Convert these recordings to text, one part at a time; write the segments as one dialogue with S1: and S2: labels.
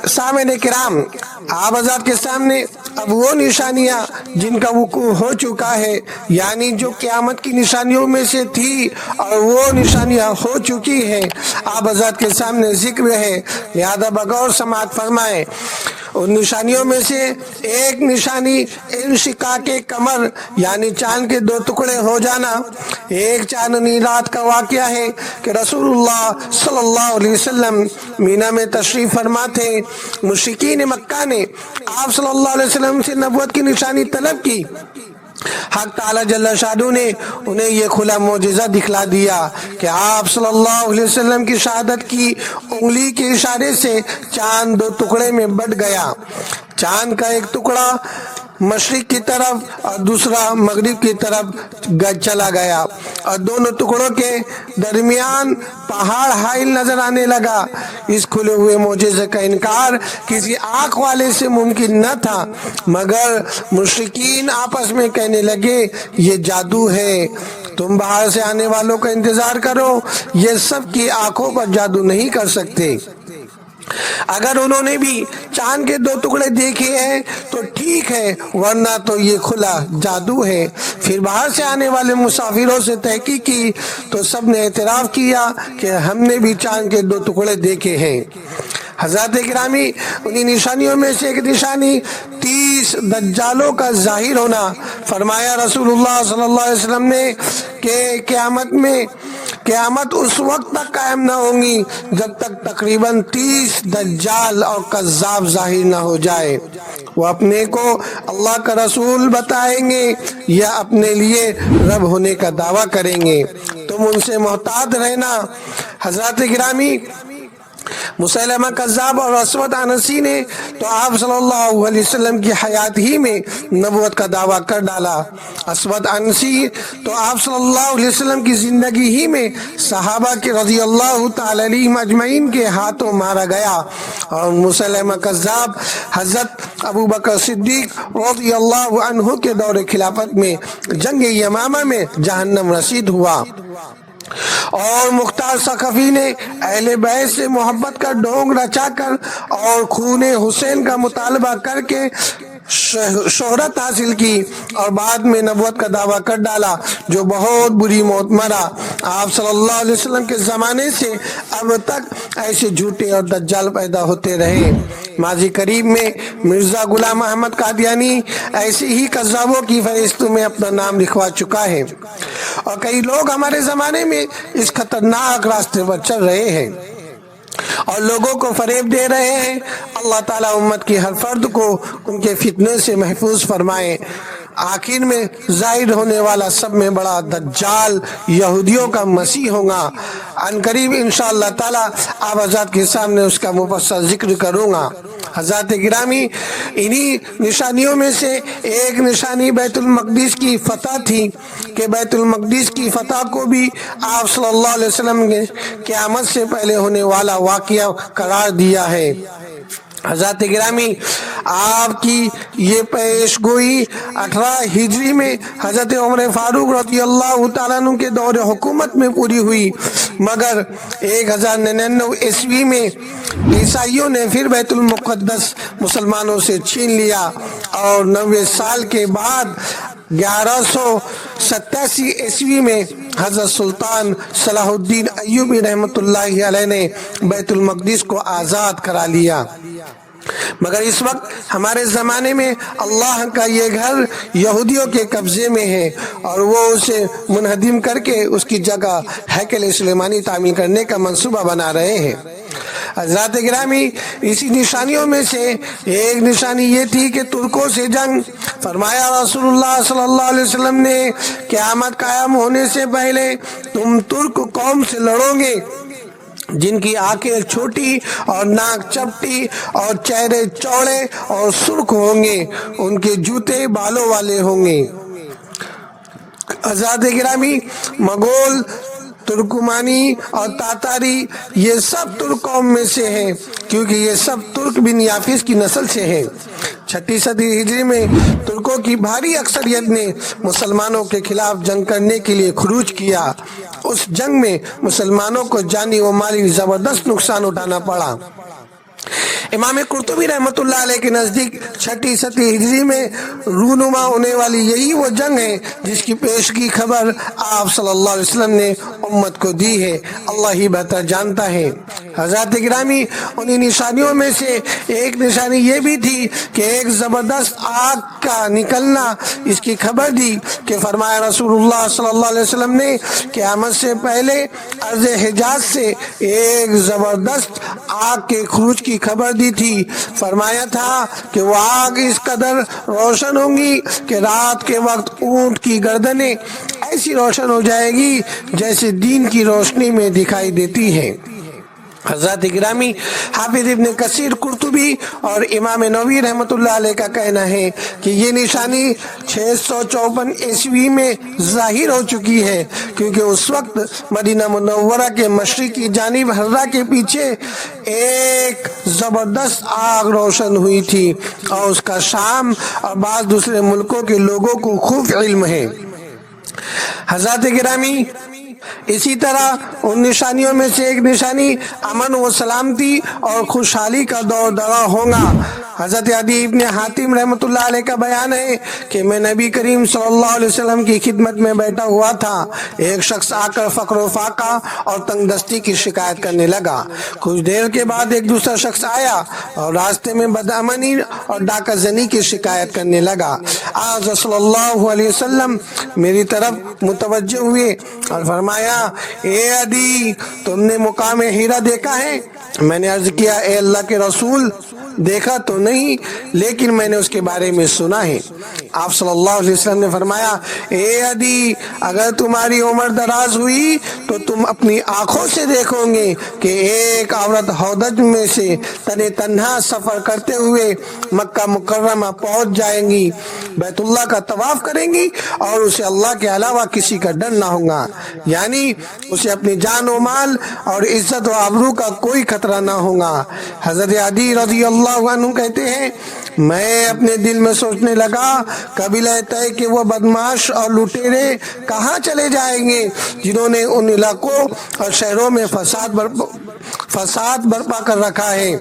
S1: सामने किराम, आप हज़रात के सामने अब वो निशानियाँ जिनका वक़ूअ हो चुका है, यानी जो क़यामत की निशानियों में से थी और वो निशानियाँ हो चुकी हैं, आप हज़रात के सामने ज़िक्र है, लिहाजा बगौर समाअत फरमाएं। उन निशानियों में से एक निशानी इंशिकाके कमर यानी चांद के दो टुकड़े हो जाना। एक चांदनी रात का वाक़या है कि रसूलुल्लाह सल्लल्लाहु अलैहि वसल्लम मीना में तशरीफ़ फरमा थे। मुशरिकीन मक्का ने आप सल्लल्लाहु अलैहि वसल्लम से नबुव्वत की निशानी तलब की। हक ताला जल्ल शादू ने उन्हें ये खुला मोजिज़ा दिखला दिया कि आप सल्लल्लाहु अलैहि वसल्लम की शहादत की उंगली के इशारे से चांद दो टुकड़े में बट गया। चांद का एक टुकड़ा मशरिक की तरफ और दूसरा मगरिब की तरफ चला गया और दोनों टुकड़ों के दरमियान पहाड़ हाइल नजर आने लगा। इस खुले हुए मोजिज़े का इनकार किसी आँख वाले से मुमकिन न था, मगर मुशरिकीन आपस में कहने लगे ये जादू है, तुम बाहर से आने वालों का इंतजार करो, ये सब की आंखों पर जादू नहीं कर सकते। अगर उन्होंने भी चांद के दो टुकड़े देखे हैं तो ठीक है, वरना तो ये खुला जादू है। फिर बाहर से आने वाले मुसाफिरों से तहकीक की तो सब ने एतराफ़ किया कि हमने भी चांद के दो टुकड़े देखे हैं। हज़रत गिरामी, उन्हीं निशानियों में से एक निशानी 30 दज्जालों का ज़ाहिर होना। फरमाया रसूलुल्लाह सल्लल्लाहु अलैहि वसल्लम ने कि क़यामत उस वक्त तक कायम न होंगी जब तक तकरीबन 30 दज्जाल और कज़्ज़ाब ज़ाहिर न हो जाए। वो अपने को अल्लाह का रसूल बताएंगे या अपने लिए रब होने का दावा करेंगे, तुम उनसे मोहतात रहना। हज़रत गिरामी, मुसैलमा कज़्ज़ाब और अस्वद अनसी ने तो आप सल्लल्लाहु अलैहि वसल्लम की हयात ही में नबुव्वत का दावा कर डाला। अस्वद अनसी तो आप सल्लल्लाहु अलैहि वसल्लम की ज़िंदगी ही में सहाबा के रज़ियल्लाहु ताला अलैहिम अजमईन के हाथों मारा गया और मुसैलमा कज़्ज़ाब हज़रत अबू बकर सिद्दीक़ रज़ियल्लाहु अन्हु के दौरे खिलाफत में जंग यमामा में जहन्नम रसीद हुआ और मुख्तार सक़फ़ी ने अहले बैत से मोहब्बत का ढोंग रचाकर और खूने हुसैन का मुतालबा करके शोहरत हासिल की और बाद में नबुव्वत का दावा कर डाला, जो बहुत बुरी मौत मरा। आप सल्लल्लाहु अलैहि वसल्लम के ज़माने से अब तक ऐसे झूठे और दज्जाल पैदा होते रहे। माजी करीब में मिर्ज़ा गुलाम अहमद कादियानी ऐसे ही कज़्ज़ाबों की फहरिस्त में अपना नाम लिखवा चुका है और कई लोग हमारे ज़माने में इस खतरनाक रास्ते पर चल रहे हैं और लोगों को फरेब दे रहे हैं। अल्लाह ताला उम्मत की हर फर्द को उनके फितने से महफूज फरमाए। आखिर में ज़ाहिर होने वाला सब में बड़ा दज्जाल यहूदियों का मसीह होगा। अनकरीब इंशाअल्लाह ताला आप हज़रात के सामने उसका मुफस्सल जिक्र करूँगा। हज़रत गिरामी, इन्हीं निशानियों में से एक निशानी बैतुल मक़दिस की फ़तह थी कि बैतुल मक़दिस की फ़तह को भी आप सल्लल्लाहु अलैहि वसल्लम ने क़यामत से पहले होने वाला वाक़या करार दिया है। हज़रत गिरामी, आपकी ये पेशगोई 18 हिजरी में हज़रत उमर फ़ारूक रज़ियल्लाहु ताला अन्हु के दौरे हुकूमत में पूरी हुई, मगर 1099 ईस्वी में ईसाइयों ने फिर बैतुल मुक़द्दस मुसलमानों से छीन लिया और 90 साल के बाद 1187 ईस्वी में हज़रत सुल्तान सलाहुद्दीन अय्यूबी रहमतुल्लाहि अलैह ने बैतुल मक़दिस को आज़ाद करा लिया। मगर इस वक्त हमारे ज़माने में अल्लाह का ये घर यहूदियों के कब्ज़े में है और वो उसे मुनहदिम करके उसकी जगह हैकल सुलेमानी तामीर करने का मंसूबा बना रहे हैं। हज़रत गिरामी, इसी निशानियों में से एक निशानी ये थी कि तुर्कों से जंग। फरमाया रसूलुल्लाह सल्लल्लाहु अलैहि वसल्लम ने, क़यामत कायम होने से पहले तुम तुर्क कौम से लड़ोगे जिनकी आंखें छोटी और नाक चपटी और चेहरे चौड़े और सुर्ख होंगे, उनके जूते बालों वाले होंगे। हज़रत गिरामी, मंगोल, तुर्कमानी और तातारी ये सब तुर्क कौम में से हैं, क्योंकि ये सब तुर्क बिन याफिस की नस्ल से हैं। छठी सदी हिजरी में तुर्कों की भारी अक्सरियत ने मुसलमानों के खिलाफ जंग करने के लिए खुरूज किया। उस जंग में मुसलमानों को जानी व माली जबरदस्त नुकसान उठाना पड़ा। इमाम कुर्तुबी रहमतुल्लाह अलैह के नज़दीक छठी सदी हिजरी में रूनुमा होने वाली यही वो जंग है जिसकी पेशगी खबर आप सल्लल्लाहु अलैहि वसल्लम ने उम्मत को दी है। अल्लाह ही बेहतर जानता है। हज़रात गिरामी, उन्हीं निशानियों में से एक निशानी ये भी थी कि एक ज़बरदस्त आग का निकलना इसकी खबर दी कि फरमाया रसूलुल्लाह सल्लल्लाहु अलैहि वसल्लम ने क़यामत से पहले अर्ज़ हिजाज से एक ज़बरदस्त आग के खुरूज की खबर दी थी। फरमाया था कि वो आग इस कदर रोशन होंगी कि रात के वक्त ऊंट की गर्दनें ऐसी रोशन हो जाएगी जैसे दिन की रोशनी में दिखाई देती है। हज़रत गिरामी, हाफिज़ इब्न कसीर, कुर्तुबी और इमाम नववी रहमतुल्लाह अलैह का कहना है कि ये निशानी 654 ईस्वी में ज़ाहिर हो चुकी है, क्योंकि उस वक्त मदीना मुनव्वरा के मशरिकी जानिब हर्रा के पीछे एक ज़बरदस्त आग रोशन हुई थी और उसका शाम और बाज़ दूसरे मुल्कों के लोगों को खूब इल्म है। हज़रत गिरामी, इसी तरह उन निशानियों में से एक निशानी अमन व सलामती और खुशहाली का दौर दरा होगा। हज़रत अदी इब्न हातिम रहमतुल्लाह अलैह का बयान है कि मैं नबी करीम सल्लल्लाहु अलैहि वसल्लम की खिदमत में बैठा हुआ था। एक शख्स आकर फ़क्र व फाका और तंगदस्ती की शिकायत करने लगा। कुछ देर के बाद एक दूसरा शख्स आया और रास्ते में बदअमनी और डाका ज़नी की शिकायत करने लगा। आज सल्लल्लाहु अलैहि वसल्लम मेरी तरफ मुतवज्जह हुए और फरमाया, ए अदी, तुमने मुकाम हीरा देखा है? मैंने अर्ज किया, ए अल्लाह के रसूल, देखा तो नहीं, लेकिन मैंने उसके बारे में सुना है। आप सल्लल्लाहु अलैहि वसल्लम ने फरमाया, ए अदी, अगर तुम्हारी उम्र दराज हुई तो तुम अपनी आंखों से देखोगे कि एक औरत हौदज में से तने तन्हा सफर करते हुए मक्का मुकर्रमा पहुंच जाएंगी, बैतुल्लाह का तवाफ करेंगी और उसे अल्लाह के अलावा किसी का डर ना होगा, यानी उसे अपनी जान व माल और इज्जत व आबरू का कोई खतरा ना होगा। हज़रत अदी रज़ियल्लाहु अन्हु कहते हैं, मैं अपने दिल में सोचने लगा, कबीला तय के वो बदमाश और लुटेरे कहाँ चले जाएंगे जिन्होंने उन इलाकों और शहरों में फसाद बर्पा कर रखा है।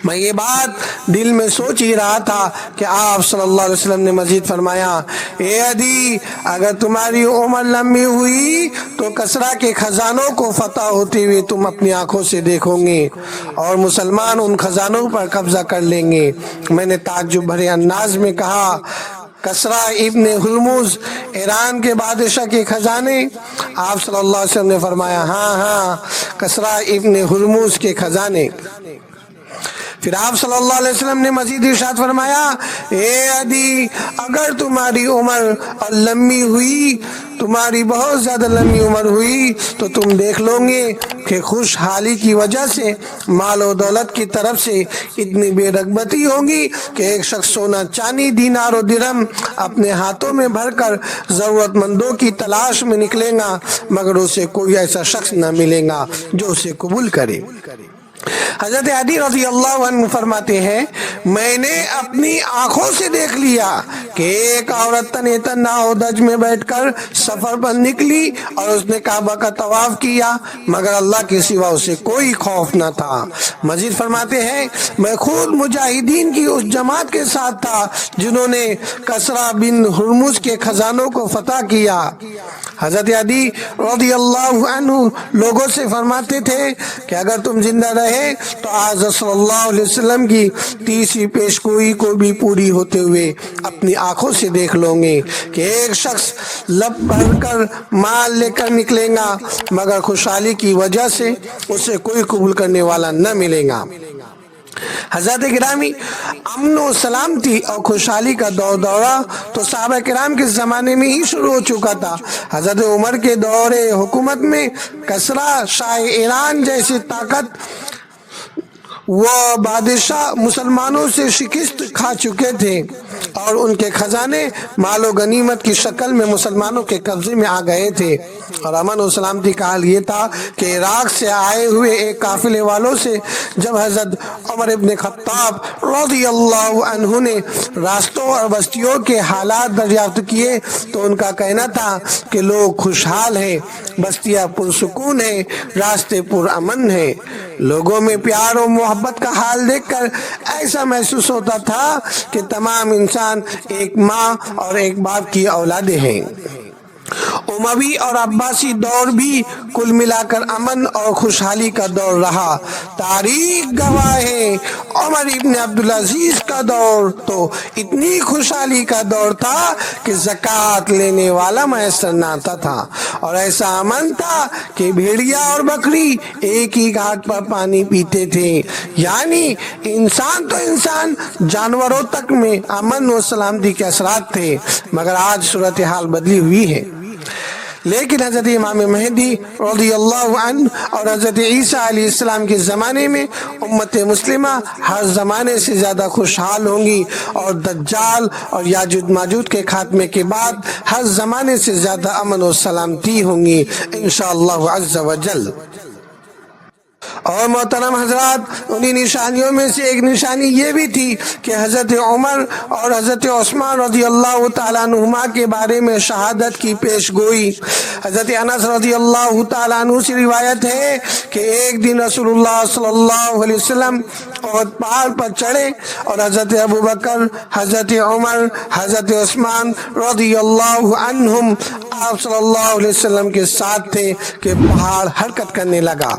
S1: मैं ये बात दिल में सोच ही रहा था कि आप सल्लल्लाहु अलैहि वसल्लम ने मजीद फरमाया, ए अदी, अगर तुम्हारी उम्र लंबी हुई तो कसरा के खजानों को फतह होते हुए तुम अपनी आंखों से देखोगे और मुसलमान उन खजानों पर कब्जा कर लेंगे। मैंने ताज्जुब भरे अंदाज में कहा, कसरा इब्न हुर्मुज, ईरान के बादशाह के खजाने? आप सल्लल्लाहु अलैहि वसल्लम ने फरमाया, हाँ हाँ, कसरा इब्न हुर्मुज के खजाने। फिर आप सल्लल्लाहु अलैहि वसल्लम ने मजीद इरशाद फरमाया, ए अदी, अगर तुम्हारी उम्र और लंबी हुई, तुम्हारी बहुत ज़्यादा लंबी उम्र हुई तो तुम देख लोगे कि खुशहाली की वजह से माल और दौलत की तरफ से इतनी बेरगबती होगी कि एक शख्स सोना चांदी दीनार और दिरहम अपने हाथों में भरकर ज़रूरतमंदों की तलाश में निकलेगा, मगर उसे कोई ऐसा शख्स न मिलेगा जो उसे कबूल करे। हज़रत अदी रज़ियल्लाहु अन्हु फरमाते हैं, मैंने अपनी आंखों से देख लिया कि एक औरत तने तन्हा हौदज में बैठकर सफर पर निकली और उसने काबा का तवाफ किया, मगर अल्लाह के सिवा उसे कोई खौफ न था। मजीद फरमाते हैं, मैं खुद मुजाहिदीन की उस जमात के साथ था जिन्होंने कसरा बिन हुर्मुज के खजानों को फतह किया। हज़रत अदी रज़ियल्लाहु अन्हु लोगों से फरमाते थे कि अगर तुम जिंदा रहे तो आज सल्लल्लाहु अलैहि वसल्लम की तीसरी पेशगोई को भी पूरी होते हुए अपनी आंखों से देख लोगे कि एक शख्स लब भरकर माल लेकर निकलेगा, मगर खुशहाली की वजह से उसे कोई कबूल करने वाला न मिलेगा। हज़रत गिरामी, अमन व सलामती और खुशहाली का दौरा तो सहाबा किराम के ज़माने में ही शुरू हो चुका था। हज़रत उमर के दौरे हुकूमत में कसरा शाह ईरान जैसी ताकत वो बादशाह मुसलमानों से शिकस्त खा चुके थे और उनके खजाने मालो गनीमत की शक्ल में मुसलमानों के कब्जे में आ गए थे। اور امن و سلامتی کا حال یہ تھا کہ عراق سے آئے ہوئے ایک قافلے والوں سے جب حضرت عمر ابن خطاب رضی اللہ عنہ نے راستوں اور بستیوں کے حالات دریافت کیے تو ان کا کہنا تھا کہ لوگ خوشحال ہیں، بستیاں پرسکون ہیں، راستے پرامن ہیں۔ لوگوں میں پیار و محبت کا حال دیکھ کر ایسا محسوس ہوتا تھا کہ تمام انسان ایک ماں اور ایک باپ کی اولادیں ہیں۔ اموی اور عباسی دور بھی کل ملا کر امن اور خوشحالی کا دور رہا۔ تاریخ گواہ ہے عمر ابن عبدالعزیز کا دور تو اتنی خوشحالی کا دور تھا کہ زکوٰۃ لینے والا میسر نہ آتا تھا، اور ایسا امن تھا کہ بھیڑیا اور بکری ایک ہی گھاٹ پر پانی پیتے تھے۔ یعنی انسان تو انسان، جانوروں تک میں امن و سلامتی کے اثرات تھے، مگر آج صورتحال بدلی ہوئی ہے۔ لیکن حضرت امام مہدی رضی اللہ عنہ اور حضرت عیسیٰ علیہ السلام کے زمانے میں امت مسلمہ ہر زمانے سے زیادہ خوشحال ہوں گی، اور دجال اور یاجوج ماجوج کے خاتمے کے بعد ہر زمانے سے زیادہ امن و سلامتی ہوں گی انشاءاللہ عز و جل۔ اور محترم حضرات، انہی نشانیوں میں سے ایک نشانی یہ بھی تھی کہ حضرت عمر اور حضرت عثمان رضی اللہ تعالیٰ عنہما کے بارے میں شہادت کی پیش گوئی۔ حضرت انس رضی اللہ تعالیٰ عنہ سے روایت ہے کہ ایک دن رسول اللہ صلی اللہ علیہ وسلم احد پہاڑ پر چڑھے اور حضرت ابو بکر، حضرت عمر، حضرت عثمان رضی اللہ عنہم آپ صلی اللہ علیہ وسلم کے ساتھ تھے کہ پہاڑ حرکت کرنے لگا۔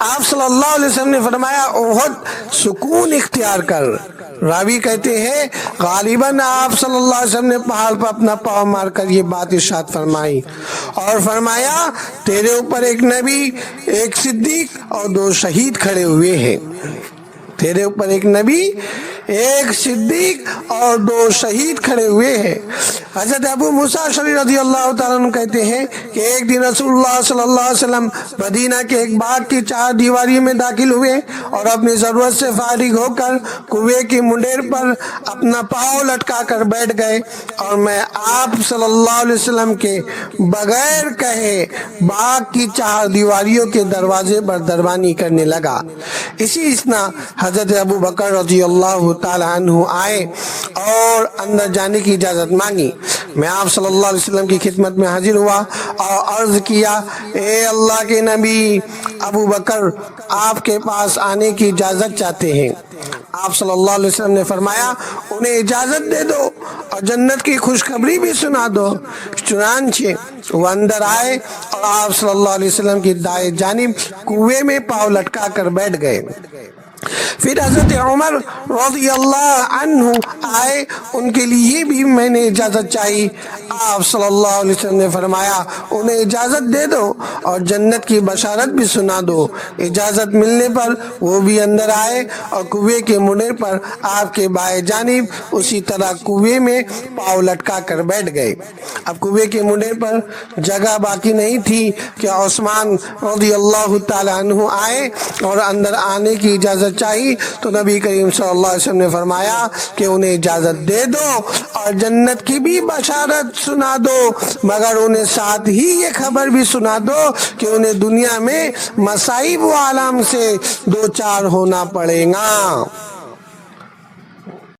S1: آپ صلی اللہ علیہ وسلم نے فرمایا احد سکون اختیار کر۔ راوی کہتے ہیں غالباً آپ صلی اللہ علیہ وسلم نے پہاڑ پر اپنا پاؤں مار کر یہ بات ارشاد فرمائی اور فرمایا تیرے اوپر ایک نبی، ایک صدیق اور 2 شہید کھڑے ہوئے ہیں۔ تیرے اوپر ایک نبی، ایک صدیق اور 2 شہید کھڑے ہوئے ہیں۔ حضرت ابو موسیٰ اشعری رضی اللہ تعالیٰ عنہ کہتے ہیں کہ ایک دن رسول اللہ صلی اللہ علیہ وسلم مدینہ کے ایک باغ کی 4 دیواری میں داخل ہوئے اور اپنی ضرورت سے فارغ ہو کر کنویں کی منڈیر پر اپنا پاؤں لٹکا کر بیٹھ گئے، اور میں آپ صلی اللہ علیہ وسلم کے بغیر کہے باغ کی 4 دیواریوں کے دروازے پر دربانی کرنے لگا۔ اسی اثنا حضرت ابو بکر رضی اللہ تعالیٰ عنہ آئے اور اندر جانے کی اجازت مانگی۔ میں آپ صلی اللہ علیہ وسلم کی خدمت میں حاضر ہوا اور عرض کیا اے اللہ کے نبی، ابو بکر آپ کے پاس آنے کی اجازت چاہتے ہیں۔ آپ صلی اللہ علیہ وسلم نے فرمایا انہیں اجازت دے دو اور جنت کی خوشخبری بھی سنا دو۔ چنانچہ وہ اندر آئے اور آپ صلی اللہ علیہ وسلم کی دائیں جانب کنویں میں پاؤں لٹکا کر بیٹھ گئے۔ پھر حضرت عمر رضی اللہ عنہ آئے، ان کے لیے بھی میں نے اجازت چاہی۔ آپ صلی اللہ علیہ وسلم نے فرمایا انہیں اجازت دے دو اور جنت کی بشارت بھی سنا دو۔ اجازت ملنے پر وہ بھی اندر آئے اور کنویں کے منڈیر پر آپ کے بائیں جانب اسی طرح کنویں میں پاؤں لٹکا کر بیٹھ گئے۔ اب کنویں کے منڈیر پر جگہ باقی نہیں تھی کہ عثمان رضی اللہ تعالیٰ عنہ آئے اور اندر آنے کی اجازت چاہی، تو نبی کریم صلی اللہ علیہ وسلم نے فرمایا کہ انہیں اجازت دے دو اور جنت کی بھی بشارت سنا دو، مگر انہیں ساتھ ہی یہ خبر بھی سنا دو کہ انہیں دنیا میں مصائب و آلام سے 2 4 ہونا پڑے گا۔